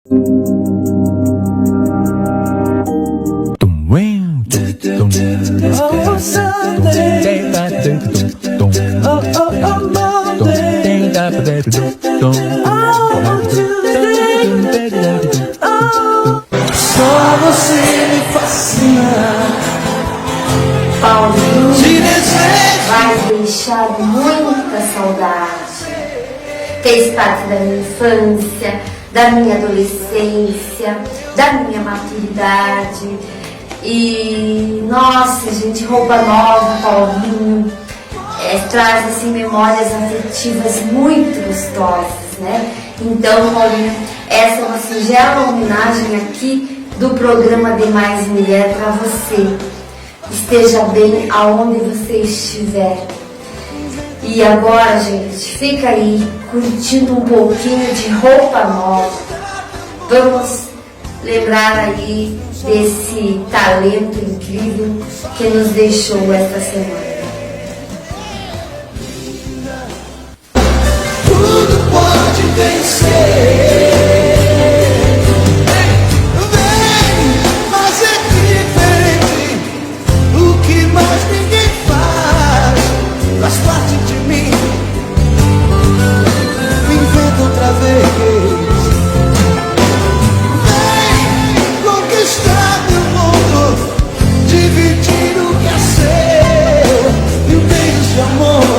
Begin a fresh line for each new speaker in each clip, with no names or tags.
Só você me fascina.
Paulinho vai deixar muita saudade. Fez parte da minha infância, da minha adolescência, da minha maturidade. E nossa, gente, roupa nova, Paulinho, traz assim memórias afetivas muito gostosas, né? Então, Paulinho, essa é uma singela homenagem aqui do programa De Mais Mulher para você. Esteja bem aonde você estiver. E agora, gente, fica aí curtindo um pouquinho de roupa nova. Vamos lembrar aí desse talento incrível que nos deixou esta semana.
Tudo pode vencer. Vem fazer diferente. O que mais ninguém faz parte de mim. Me inventa outra vez. Vem conquistar meu mundo, dividir o que é seu e um beijo de amor.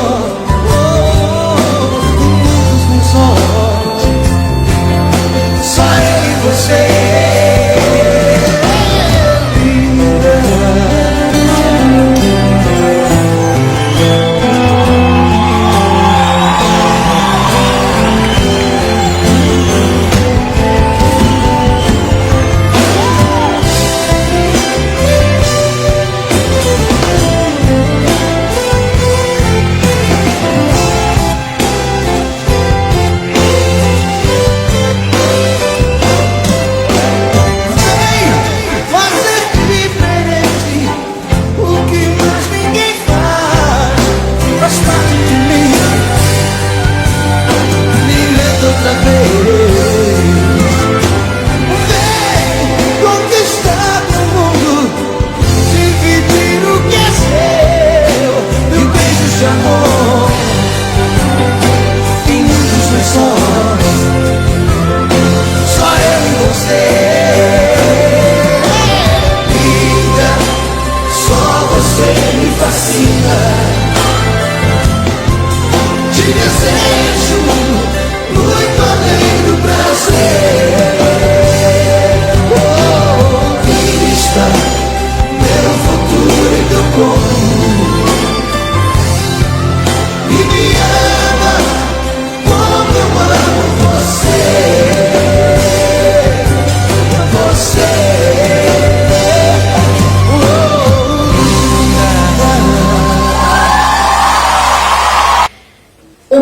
Só eu e você.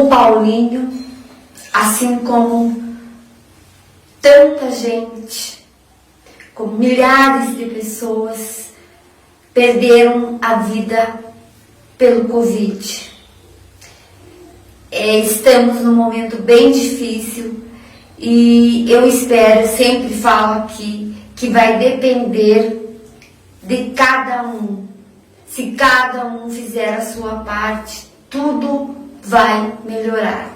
Paulinho, assim como tanta gente, como milhares de pessoas, perderam a vida pelo Covid. Estamos num momento bem difícil e eu espero, sempre falo aqui, que vai depender de cada um. Se cada um fizer a sua parte, tudo vai melhorar.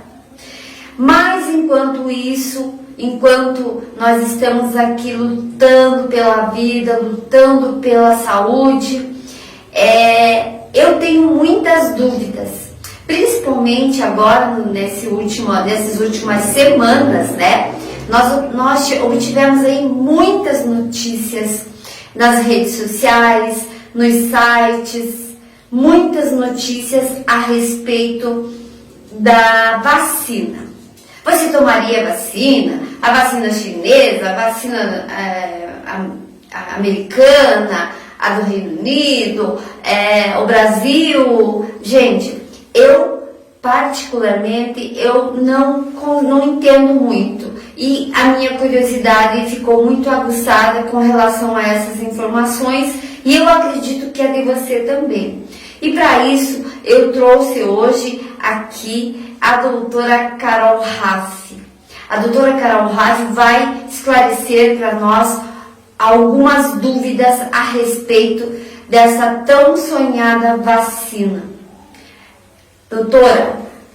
Mas enquanto isso, enquanto nós estamos aqui lutando pela vida, lutando pela saúde, eu tenho muitas dúvidas, principalmente agora nessas últimas semanas, né? Nós obtivemos aí muitas notícias nas redes sociais, nos sites, muitas notícias a respeito da vacina. Você tomaria a vacina chinesa, a vacina a americana, a do Reino Unido, o Brasil? Gente, eu particularmente não entendo muito e a minha curiosidade ficou muito aguçada com relação a essas informações e eu acredito que a de você também. E para isso eu trouxe hoje aqui a doutora Carol Raffi. A doutora Carol Raff vai esclarecer para nós algumas dúvidas a respeito dessa tão sonhada vacina.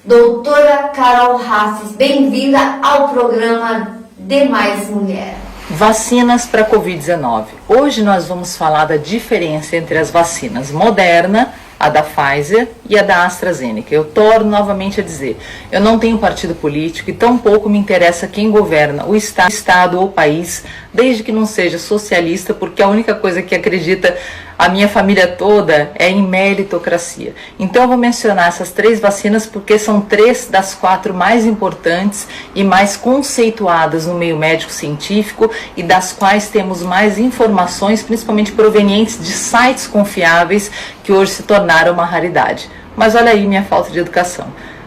Doutora Carol Raff, bem-vinda ao programa De Mais Mulher.
Vacinas para Covid-19. Hoje nós vamos falar da diferença entre as vacinas Moderna, a da Pfizer e a da AstraZeneca. Eu torno novamente a dizer, eu não tenho partido político e tampouco me interessa quem governa o estado ou o país, desde que não seja socialista, porque a única coisa que acredita a minha família toda é em meritocracia. Então eu vou mencionar essas 3 vacinas porque são 3 das 4 mais importantes e mais conceituadas no meio médico científico e das quais temos mais informações, principalmente provenientes de sites confiáveis que hoje se tornaram uma raridade. Mas olha aí minha falta de educação.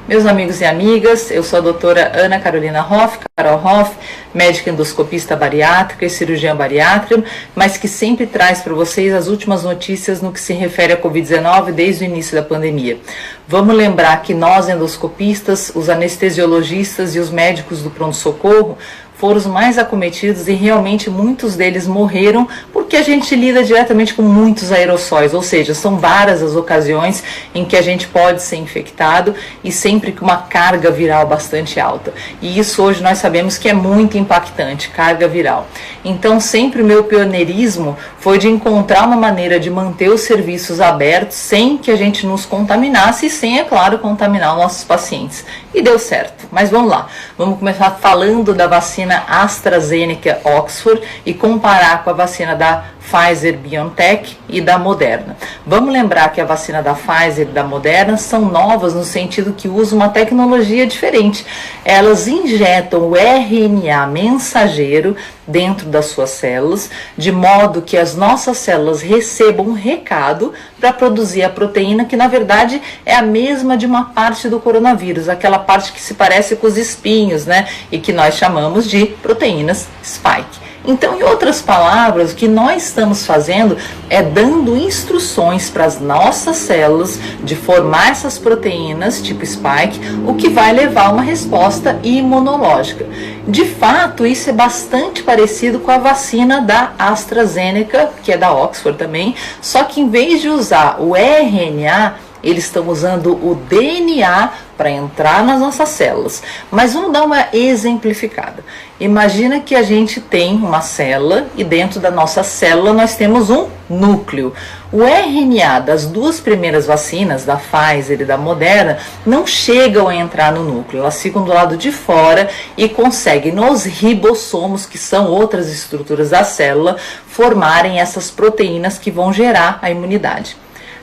Meus amigos e amigas, eu sou a doutora Ana Carolina Hoff, Carol Hoff, médica endoscopista bariátrica e cirurgiã bariátrica, mas que sempre traz para vocês as últimas notícias no que se refere à Covid-19 desde o início da pandemia. Vamos lembrar que nós endoscopistas, os anestesiologistas e os médicos do pronto-socorro foram os mais acometidos e realmente muitos deles morreram porque a gente lida diretamente com muitos aerossóis, ou seja, são várias as ocasiões em que a gente pode ser infectado e sempre com uma carga viral bastante alta. E isso hoje nós sabemos que é muito impactante, carga viral. Então sempre o meu pioneirismo foi de encontrar uma maneira de manter os serviços abertos sem que a gente nos contaminasse e sem, é claro, contaminar os nossos pacientes. E deu certo. Mas vamos lá, vamos começar falando da vacina AstraZeneca Oxford e comparar com a vacina da Pfizer-BioNTech e da Moderna. Vamos lembrar que a vacina da Pfizer e da Moderna são novas no sentido que usam uma tecnologia diferente. Elas injetam o RNA mensageiro dentro das suas células, de modo que as nossas células recebam um recado para produzir a proteína que na verdade é a mesma de uma parte do coronavírus, aquela parte que se parece com os espinhos, né? E que nós chamamos de proteínas spike. Então, em outras palavras, o que nós estamos fazendo é dando instruções para as nossas células de formar essas proteínas tipo spike, o que vai levar a uma resposta imunológica. De fato, isso é bastante parecido com a vacina da AstraZeneca, que é da Oxford também, só que em vez de usar o RNA, eles estão usando o DNA para entrar nas nossas células. Mas vamos dar uma exemplificada. Imagina que a gente tem uma célula e dentro da nossa célula nós temos um núcleo. O RNA das 2 primeiras vacinas, da Pfizer e da Moderna, não chegam a entrar no núcleo. Elas ficam do lado de fora e conseguem nos ribossomos, que são outras estruturas da célula, formarem essas proteínas que vão gerar a imunidade.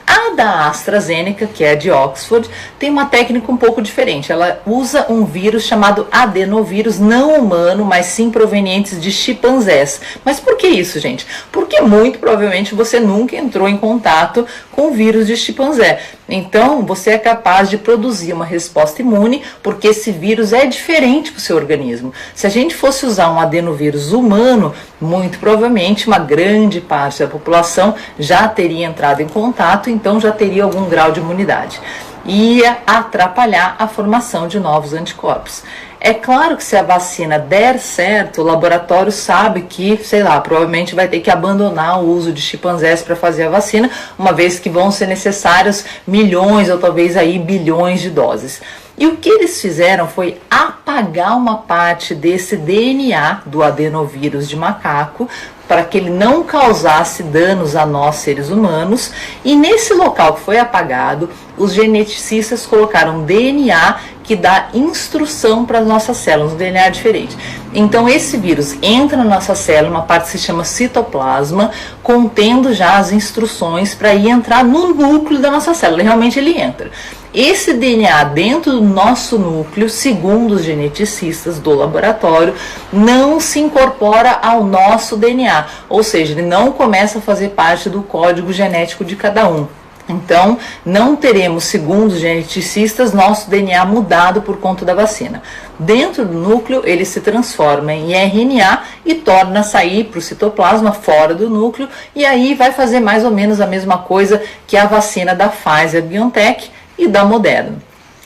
A da AstraZeneca, que é a de Oxford, tem uma técnica um pouco diferente. Ela usa um vírus chamado adenovírus, não humano, mas sim provenientes de chimpanzés. Mas por que isso, gente? Porque muito provavelmente você nunca entrou em contato com o vírus de chimpanzé. Então, você é capaz de produzir uma resposta imune, porque esse vírus é diferente para o seu organismo. Se a gente fosse usar um adenovírus humano, muito provavelmente uma grande parte da população já teria entrado em contato, então já teria algum grau de imunidade. Ia atrapalhar a formação de novos anticorpos. É claro que se a vacina der certo, o laboratório sabe que, sei lá, provavelmente vai ter que abandonar o uso de chimpanzés para fazer a vacina, uma vez que vão ser necessários milhões ou talvez aí bilhões de doses. E o que eles fizeram foi apagar uma parte desse DNA do adenovírus de macaco para que ele não causasse danos a nós seres humanos, e nesse local que foi apagado, os geneticistas colocaram DNA que dá instrução para as nossas células, um DNA diferente. Então esse vírus entra na nossa célula, uma parte que se chama citoplasma, contendo já as instruções para ir entrar no núcleo da nossa célula. Realmente ele entra. Esse DNA dentro do nosso núcleo, segundo os geneticistas do laboratório, não se incorpora ao nosso DNA, ou seja, ele não começa a fazer parte do código genético de cada um. Então, não teremos, segundo os geneticistas, nosso DNA mudado por conta da vacina. Dentro do núcleo, ele se transforma em RNA e torna a sair para o citoplasma fora do núcleo, e aí vai fazer mais ou menos a mesma coisa que a vacina da Pfizer-BioNTech e da Moderna.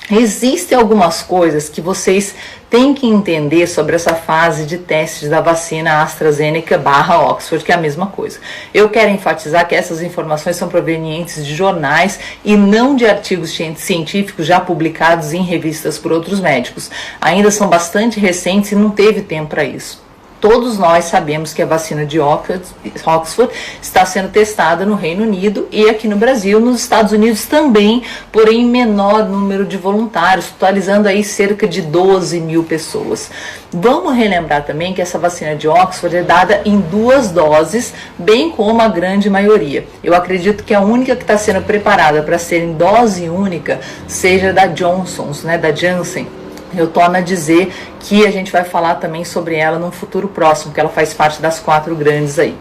Existem algumas coisas que vocês tem que entender sobre essa fase de testes da vacina AstraZeneca/Oxford, que é a mesma coisa. Eu quero enfatizar que essas informações são provenientes de jornais e não de artigos científicos já publicados em revistas por outros médicos. Ainda são bastante recentes e não teve tempo para isso. Todos nós sabemos que a vacina de Oxford está sendo testada no Reino Unido e aqui no Brasil, nos Estados Unidos também, porém em menor número de voluntários, totalizando aí cerca de 12 mil pessoas. Vamos relembrar também que essa vacina de Oxford é dada em 2 doses, bem como a grande maioria. Eu acredito que a única que está sendo preparada para ser em dose única seja da da Janssen. Eu torno a dizer que a gente vai falar também sobre ela num futuro próximo, que ela faz parte das 4 grandes aí.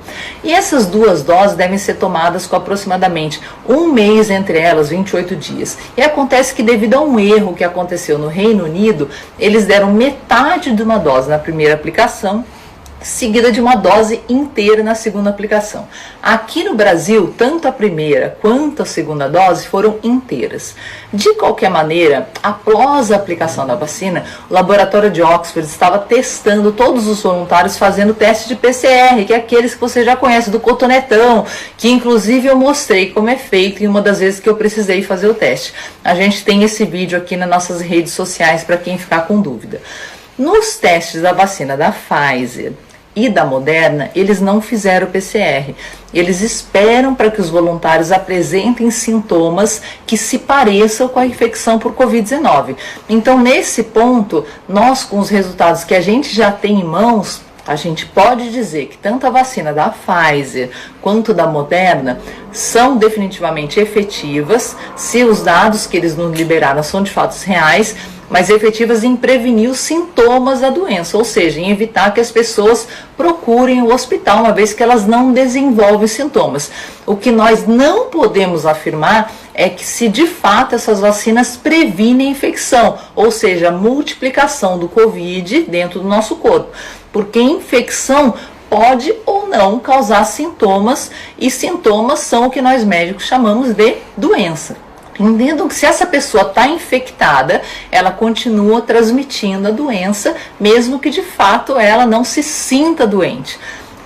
E essas 2 doses devem ser tomadas com aproximadamente 1 mês entre elas, 28 dias. E acontece que devido a um erro que aconteceu no Reino Unido, eles deram metade de uma dose na primeira aplicação, seguida de uma dose inteira na segunda aplicação. Aqui no Brasil, tanto a primeira quanto a segunda dose foram inteiras. De qualquer maneira, após a aplicação da vacina, o laboratório de Oxford estava testando todos os voluntários fazendo teste de PCR, que é aqueles que você já conhece do cotonetão, que inclusive eu mostrei como é feito em uma das vezes que eu precisei fazer o teste. A gente tem esse vídeo aqui nas nossas redes sociais para quem ficar com dúvida. Nos testes da vacina da Pfizer e da Moderna, eles não fizeram o PCR. Eles esperam para que os voluntários apresentem sintomas que se pareçam com a infecção por Covid-19. Então, nesse ponto, nós, com os resultados que a gente já tem em mãos, a gente pode dizer que tanto a vacina da Pfizer quanto da Moderna são definitivamente efetivas, se os dados que eles nos liberaram são de fato reais, mas efetivas em prevenir os sintomas da doença, ou seja, em evitar que as pessoas procurem o hospital, uma vez que elas não desenvolvem sintomas. O que nós não podemos afirmar é que se de fato essas vacinas previnem a infecção, ou seja, a multiplicação do Covid dentro do nosso corpo, porque infecção pode ou não causar sintomas, e sintomas são o que nós médicos chamamos de doença. Entendam que se essa pessoa está infectada, ela continua transmitindo a doença, mesmo que de fato ela não se sinta doente.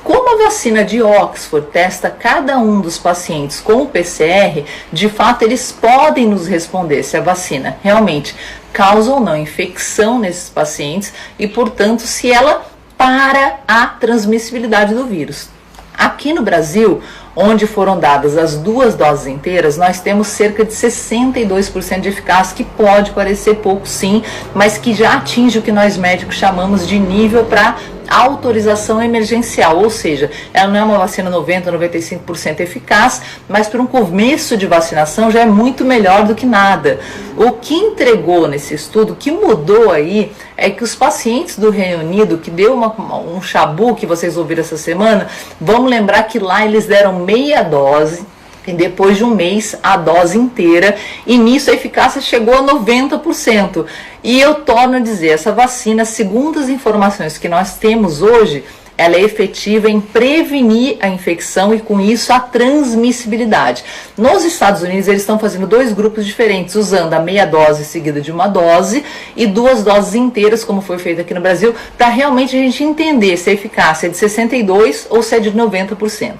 Como a vacina de Oxford testa cada um dos pacientes com o PCR, de fato eles podem nos responder se a vacina realmente causa ou não infecção nesses pacientes e, portanto, se ela para a transmissibilidade do vírus. Aqui no Brasil, onde foram dadas as 2 doses inteiras, nós temos cerca de 62% de eficácia, que pode parecer pouco sim, mas que já atinge o que nós médicos chamamos de nível para autorização emergencial, ou seja, ela não é uma vacina 90%, 95% eficaz, mas para um começo de vacinação já é muito melhor do que nada. O que entregou nesse estudo, o que mudou aí, é que os pacientes do Reino Unido, que deu um chabu que vocês ouviram essa semana, vamos lembrar que lá eles deram meia dose, e depois de um mês a dose inteira, e nisso a eficácia chegou a 90%. E eu torno a dizer, essa vacina, segundo as informações que nós temos hoje, ela é efetiva em prevenir a infecção e com isso a transmissibilidade. Nos Estados Unidos eles estão fazendo 2 grupos diferentes, usando a meia dose seguida de uma dose e 2 doses inteiras, como foi feito aqui no Brasil, para realmente a gente entender se a eficácia é de 62% ou se é de 90%.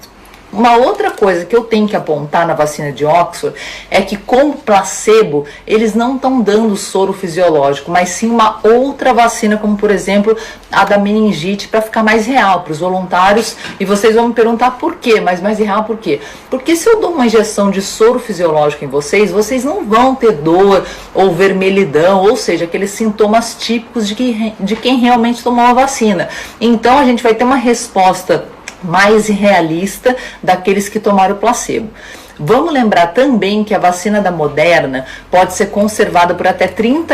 Uma outra coisa que eu tenho que apontar na vacina de Oxford é que, como placebo, eles não estão dando soro fisiológico, mas sim uma outra vacina, como por exemplo a da meningite, para ficar mais real para os voluntários. E vocês vão me perguntar por quê, mas mais real por quê? Porque se eu dou uma injeção de soro fisiológico em vocês, vocês não vão ter dor ou vermelhidão, ou seja, aqueles sintomas típicos de quem realmente tomou a vacina. Então a gente vai ter uma resposta mais realista daqueles que tomaram o placebo. Vamos lembrar também que a vacina da Moderna pode ser conservada por até 30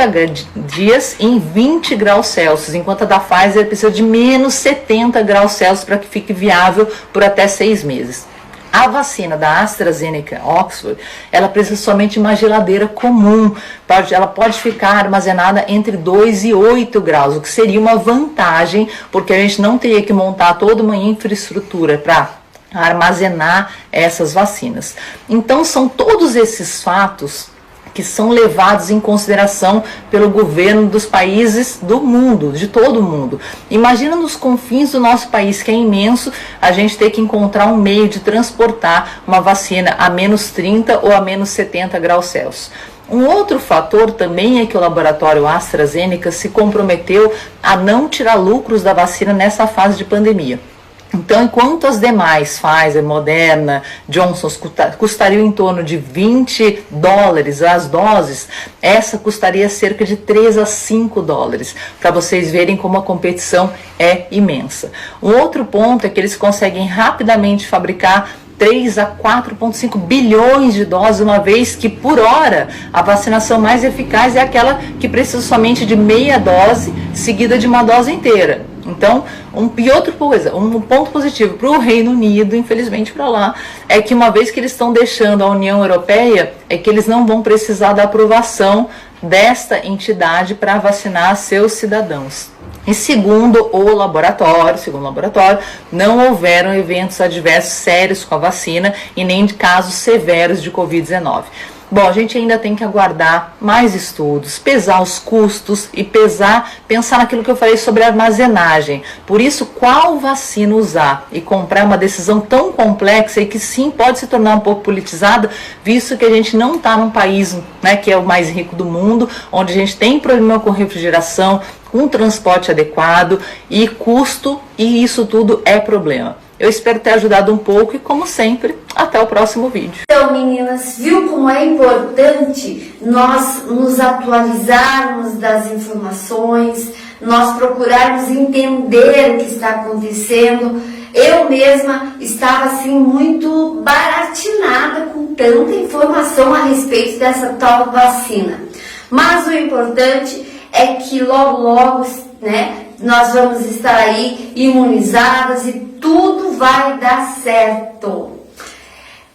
dias em 20 graus Celsius, enquanto a da Pfizer precisa de menos 70 graus Celsius para que fique viável por até 6 meses. A vacina da AstraZeneca Oxford, ela precisa somente de uma geladeira comum. Ela pode ficar armazenada entre 2 e 8 graus, o que seria uma vantagem, porque a gente não teria que montar toda uma infraestrutura para armazenar essas vacinas. Então, são todos esses fatos que são levados em consideração pelo governo dos países do mundo, de todo o mundo. Imagina nos confins do nosso país, que é imenso, a gente ter que encontrar um meio de transportar uma vacina a menos 30 ou a menos 70 graus Celsius. Um outro fator também é que o laboratório AstraZeneca se comprometeu a não tirar lucros da vacina nessa fase de pandemia. Então, enquanto as demais, Pfizer, Moderna, Johnson, custariam em torno de $20 as doses, essa custaria cerca de $3 a $5, para vocês verem como a competição é imensa. Um outro ponto é que eles conseguem rapidamente fabricar 3 a 4,5 bilhões de doses, uma vez que, por hora, a vacinação mais eficaz é aquela que precisa somente de meia dose, seguida de uma dose inteira. Então, e outra coisa, um ponto positivo para o Reino Unido, infelizmente para lá, é que uma vez que eles estão deixando a União Europeia, é que eles não vão precisar da aprovação desta entidade para vacinar seus cidadãos. E segundo o laboratório, não houveram eventos adversos sérios com a vacina e nem de casos severos de Covid-19. Bom, a gente ainda tem que aguardar mais estudos, pesar os custos e pensar naquilo que eu falei sobre armazenagem. Por isso, qual vacina usar? E comprar uma decisão tão complexa e que sim pode se tornar um pouco politizada, visto que a gente não está num país, né, que é o mais rico do mundo, onde a gente tem problema com refrigeração, com transporte adequado e custo, e isso tudo é problema. Eu espero ter ajudado um pouco e, como sempre, até o próximo vídeo.
Então, meninas, viu como é importante nós nos atualizarmos das informações, nós procurarmos entender o que está acontecendo. Eu mesma estava assim muito baratinada com tanta informação a respeito dessa tal vacina. Mas o importante é que logo, né, nós vamos estar aí imunizadas e tudo vai dar certo.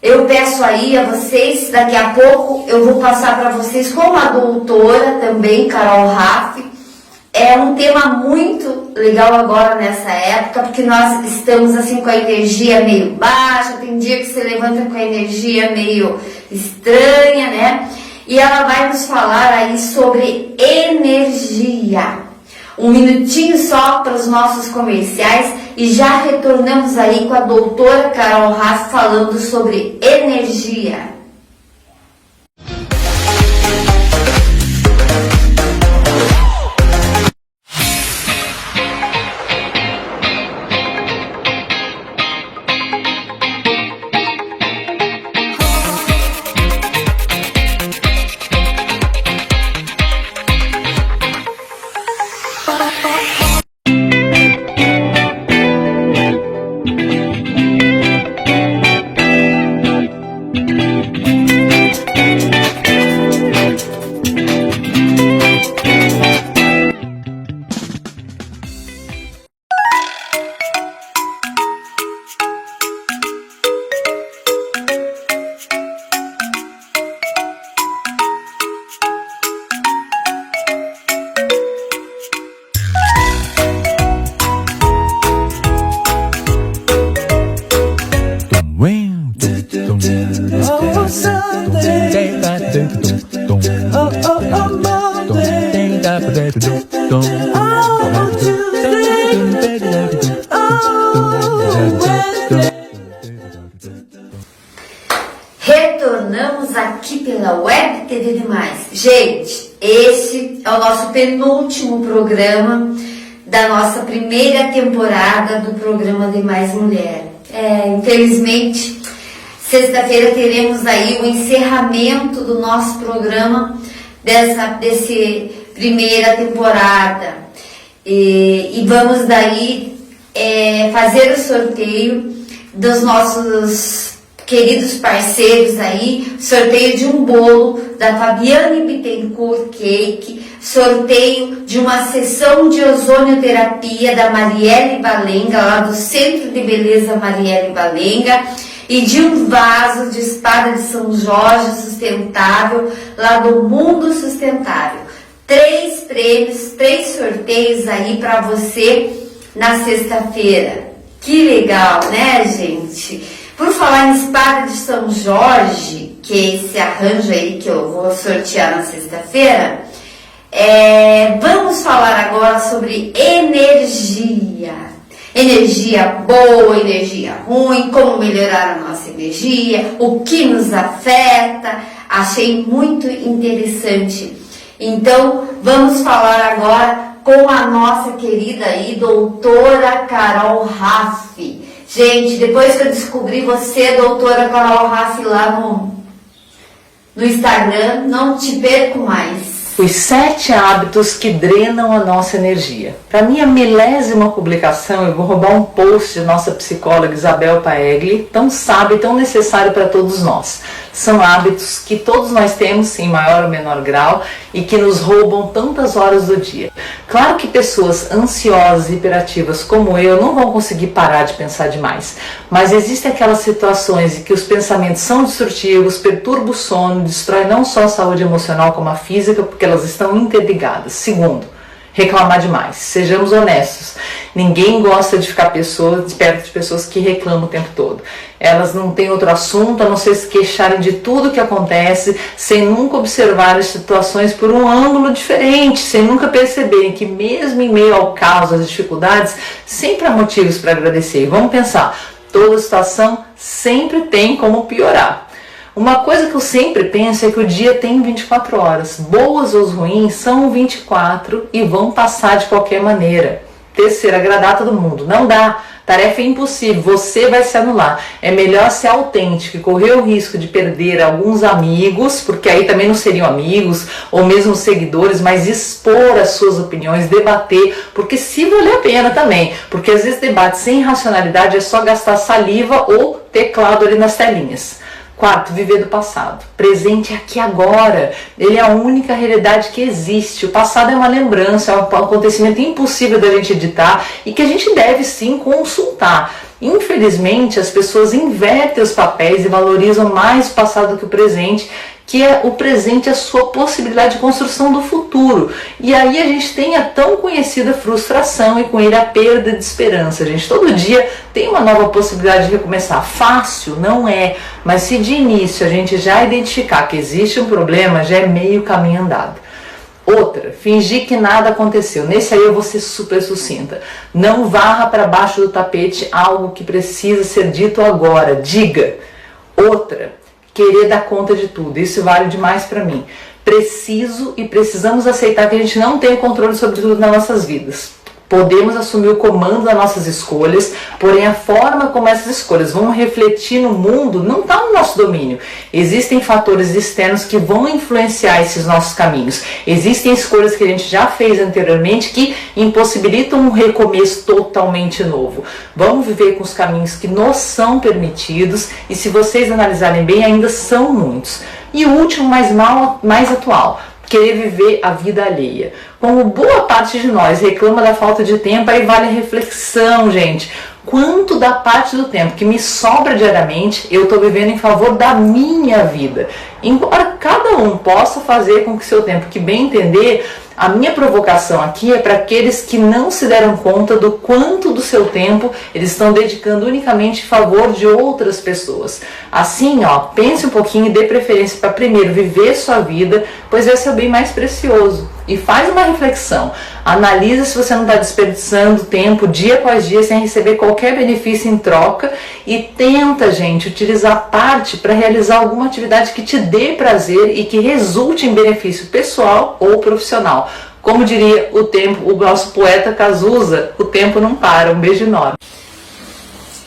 Eu peço aí a vocês, daqui a pouco eu vou passar para vocês com a doutora também, Carol Raff. É um tema muito legal agora nessa época, porque nós estamos assim com a energia meio baixa, tem dia que você levanta com a energia meio estranha, né? E ela vai nos falar aí sobre energia. Um minutinho só para os nossos comerciais e já retornamos aí com a doutora Carol Raff falando sobre energia. Retornamos aqui pela Web TV Demais. Gente, esse é o nosso penúltimo programa da nossa primeira temporada do programa Demais Mulher. Infelizmente, sexta-feira teremos aí o encerramento do nosso programa desse primeira temporada. E vamos daí fazer o sorteio dos nossos queridos parceiros aí, sorteio de um bolo da Fabiane Bittencourt Cake, sorteio de uma sessão de ozonioterapia da Marielle Valenga, lá do Centro de Beleza Marielle Valenga, e de um vaso de espada de São Jorge sustentável, lá do Mundo Sustentável. 3 prêmios, 3 sorteios aí para você na sexta-feira. Que legal, né, gente? Por falar em espada de São Jorge, que é esse arranjo aí que eu vou sortear na sexta-feira, vamos falar agora sobre energia. Energia boa, energia ruim, como melhorar a nossa energia, o que nos afeta. Achei muito interessante. Então, vamos falar agora com a nossa querida aí, doutora Carol Raffi. Gente, depois que eu descobri você, doutora Carol Raffi, lá no Instagram, não te perco mais.
Os 7 hábitos que drenam a nossa energia. Para minha milésima publicação, eu vou roubar um post de nossa psicóloga Isabel Paegli, tão sábio e tão necessário para todos nós. São hábitos que todos nós temos, em maior ou menor grau, e que nos roubam tantas horas do dia. Claro que pessoas ansiosas e hiperativas como eu não vão conseguir parar de pensar demais, mas existem aquelas situações em que os pensamentos são destrutivos, perturbam o sono, destrói não só a saúde emocional como a física, porque elas estão interligadas. Segundo, reclamar demais. Sejamos honestos, ninguém gosta de ficar perto de pessoas que reclamam o tempo todo. Elas não têm outro assunto a não ser se queixarem de tudo que acontece, sem nunca observar as situações por um ângulo diferente, sem nunca perceberem que mesmo em meio ao caos, às dificuldades, sempre há motivos para agradecer. E vamos pensar, toda situação sempre tem como piorar. Uma coisa que eu sempre penso é que o dia tem 24 horas, boas ou ruins são 24 e vão passar de qualquer maneira. Terceiro, agradar a todo mundo, não dá, tarefa é impossível, você vai se anular. É melhor ser autêntico e correr o risco de perder alguns amigos, porque aí também não seriam amigos ou mesmo seguidores, mas expor as suas opiniões, debater, porque se valer a pena também, porque às vezes debate sem racionalidade é só gastar saliva ou teclado ali nas telinhas. Quarto, viver do passado. Presente aqui agora. Ele é a única realidade que existe. O passado é uma lembrança, é um acontecimento impossível da gente editar e que a gente deve sim consultar. Infelizmente, as pessoas invertem os papéis e valorizam mais o passado que o presente, que é o presente a sua possibilidade de construção do futuro. E aí a gente tem a tão conhecida frustração e com ele a perda de esperança. A gente todo dia tem uma nova possibilidade de recomeçar. Fácil? Não é. Mas se de início a gente já identificar que existe um problema, já é meio caminho andado. Outra, fingir que nada aconteceu. Nesse aí eu vou ser super sucinta. Não varra para baixo do tapete algo que precisa ser dito agora. Diga. Outra, querer dar conta de tudo. Isso vale demais para mim. Preciso e precisamos aceitar que a gente não tem o controle sobre tudo nas nossas vidas. Podemos assumir o comando das nossas escolhas, porém a forma como essas escolhas vão refletir no mundo não está no nosso domínio. Existem fatores externos que vão influenciar esses nossos caminhos. Existem escolhas que a gente já fez anteriormente que impossibilitam um recomeço totalmente novo. Vamos viver com os caminhos que nos são permitidos e, se vocês analisarem bem, ainda são muitos. E o último, mais atual, querer viver a vida alheia. Como boa parte de nós reclama da falta de tempo, aí vale a reflexão, gente. Quanto da parte do tempo que me sobra diariamente eu estou vivendo em favor da minha vida? Embora cada um possa fazer com que seu tempo, que bem entender, a minha provocação aqui é para aqueles que não se deram conta do quanto do seu tempo eles estão dedicando unicamente em favor de outras pessoas. Assim, pense um pouquinho e dê preferência para primeiro viver sua vida, pois esse é o bem mais precioso. E faz uma reflexão, analisa se você não está desperdiçando tempo dia após dia sem receber qualquer benefício em troca e tenta, gente, utilizar parte para realizar alguma atividade que te dê prazer e que resulte em benefício pessoal ou profissional. Como diria o nosso poeta Cazuza, o tempo não para. Um beijo enorme.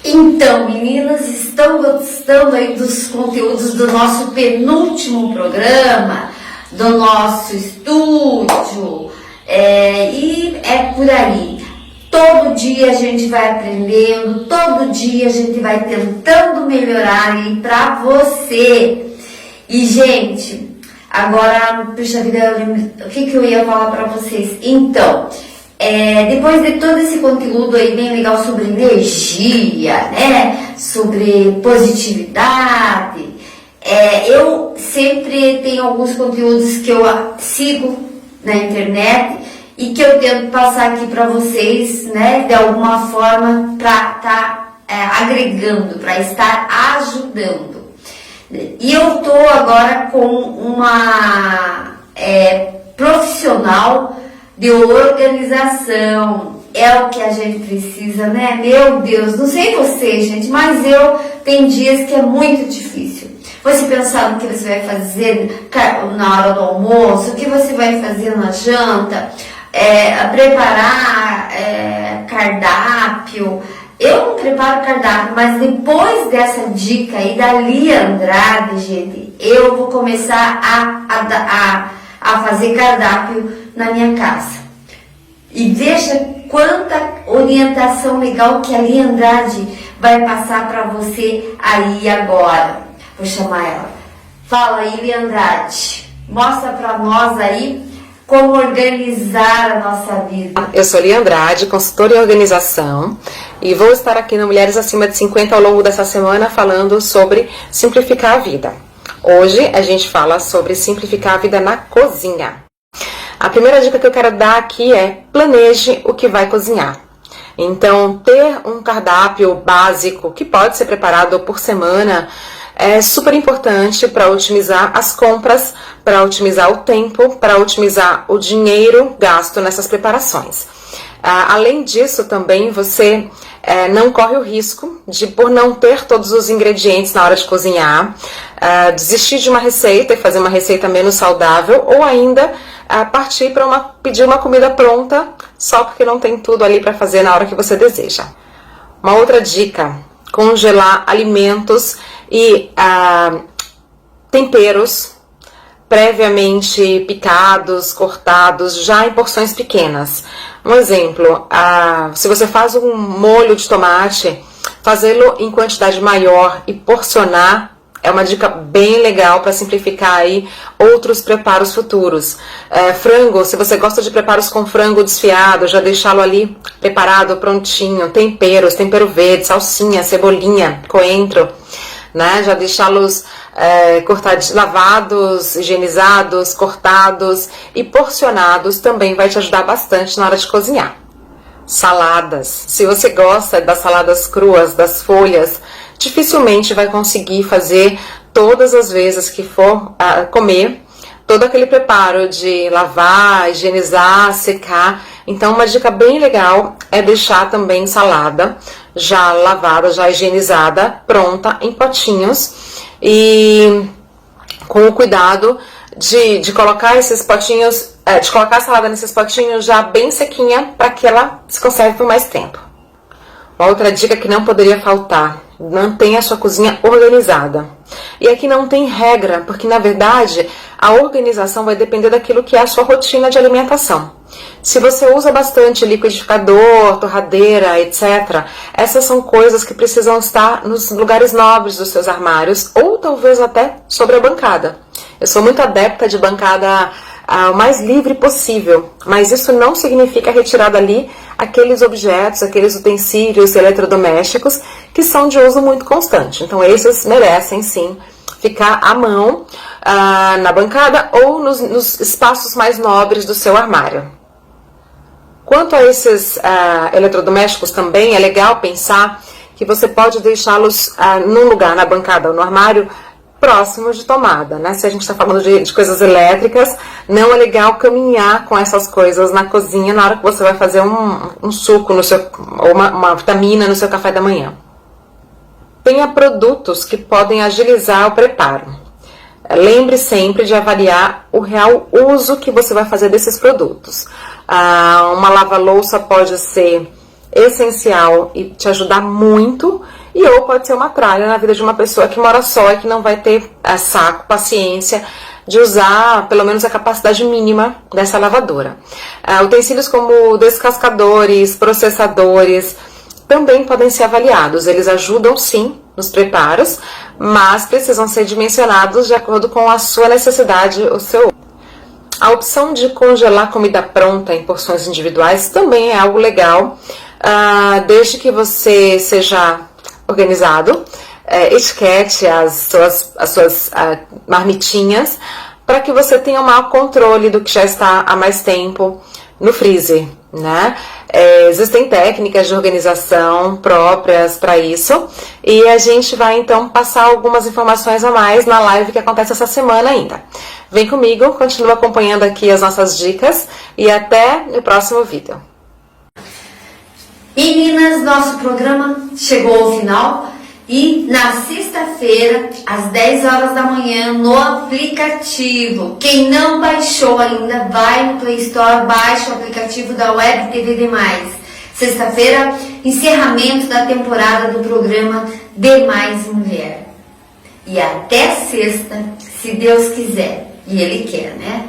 Então, meninas, estão gostando aí dos conteúdos do nosso penúltimo programa, do nosso estúdio, e é por aí. Todo dia a gente vai aprendendo, todo dia a gente vai tentando melhorar aí pra você. E, gente, agora, puxa vida, o que eu ia falar pra vocês? Então, depois de todo esse conteúdo aí bem legal sobre energia, né, sobre positividade, eu sempre tenho alguns conteúdos que eu sigo na internet e que eu tento passar aqui para vocês, né, de alguma forma, para agregando, para estar ajudando. E eu tô agora com uma profissional de organização. É o que a gente precisa, né? Meu Deus, não sei você, gente, mas tem dias que é muito difícil. Você pensar no que você vai fazer na hora do almoço, o que você vai fazer na janta, preparar cardápio. Eu não preparo cardápio, mas depois dessa dica aí da Lia Andrade, gente, eu vou começar a fazer cardápio na minha casa. E veja quanta orientação legal que a Lia Andrade vai passar para você aí agora. Vou chamar ela. Fala aí, Lia Andrade. Mostra para nós aí como organizar a nossa vida.
Eu sou Lia Andrade, consultora em organização, e vou estar aqui no Mulheres Acima de 50 ao longo dessa semana falando sobre simplificar a vida. Hoje a gente fala sobre simplificar a vida na cozinha. A primeira dica que eu quero dar aqui é planeje o que vai cozinhar. Então, ter um cardápio básico que pode ser preparado por semana é super importante para otimizar as compras, para otimizar o tempo, para otimizar o dinheiro gasto nessas preparações. Além disso, também você não corre o risco de, por não ter todos os ingredientes na hora de cozinhar, desistir de uma receita e fazer uma receita menos saudável, ou ainda partir para pedir uma comida pronta só porque não tem tudo ali para fazer na hora que você deseja. Uma outra dica: congelar alimentos e temperos previamente picados, cortados, já em porções pequenas. Um exemplo, se você faz um molho de tomate, fazê-lo em quantidade maior e porcionar é uma dica bem legal para simplificar aí outros preparos futuros. Frango, se você gosta de preparos com frango desfiado, já deixá-lo ali preparado, prontinho. Temperos, tempero verde, salsinha, cebolinha, coentro, né? Já deixá-los lavados, higienizados, cortados e porcionados também vai te ajudar bastante na hora de cozinhar. Saladas, se você gosta das saladas cruas, das folhas, dificilmente vai conseguir fazer todas as vezes que for comer todo aquele preparo de lavar, higienizar, secar. Então uma dica bem legal é deixar também salada já lavada, já higienizada, pronta em potinhos, e com o cuidado de colocar esses potinhos, de colocar a salada nesses potinhos já bem sequinha para que ela se conserve por mais tempo. Uma outra dica que não poderia faltar: mantenha a sua cozinha organizada. E aqui não tem regra, porque na verdade a organização vai depender daquilo que é a sua rotina de alimentação. Se você usa bastante liquidificador, torradeira, etc., essas são coisas que precisam estar nos lugares nobres dos seus armários, ou talvez até sobre a bancada. Eu sou muito adepta de bancada o mais livre possível, mas isso não significa retirar dali aqueles objetos, aqueles utensílios eletrodomésticos que são de uso muito constante. Então esses merecem sim ficar à mão na bancada ou nos espaços mais nobres do seu armário. Quanto a esses eletrodomésticos também, é legal pensar que você pode deixá-los num lugar, na bancada ou no armário, próximo de tomada, né? Se a gente está falando de coisas elétricas, não é legal caminhar com essas coisas na cozinha na hora que você vai fazer um suco ou uma vitamina no seu café da manhã. Tenha produtos que podem agilizar o preparo. Lembre sempre de avaliar o real uso que você vai fazer desses produtos. Uma lava-louça pode ser essencial e te ajudar muito, ou pode ser uma tralha na vida de uma pessoa que mora só e que não vai ter saco, paciência de usar pelo menos a capacidade mínima dessa lavadora. Utensílios como descascadores, processadores também podem ser avaliados. Eles ajudam sim nos preparos, mas precisam ser dimensionados de acordo com a sua necessidade, o seu. A opção de congelar comida pronta em porções individuais também é algo legal, desde que você seja organizado, etiquete as suas marmitinhas, para que você tenha um maior controle do que já está há mais tempo no freezer, né? Existem técnicas de organização próprias para isso e a gente vai então passar algumas informações a mais na live que acontece essa semana ainda. Vem comigo, continua acompanhando aqui as nossas dicas e até o próximo vídeo.
Meninas, nosso programa chegou ao final e na sexta-feira, às 10 horas da manhã, no aplicativo. Quem não baixou ainda, vai no Play Store, baixa o aplicativo da Web TV Demais. Sexta-feira, encerramento da temporada do programa Demais Mulher. E até sexta, se Deus quiser. E Ele quer, né?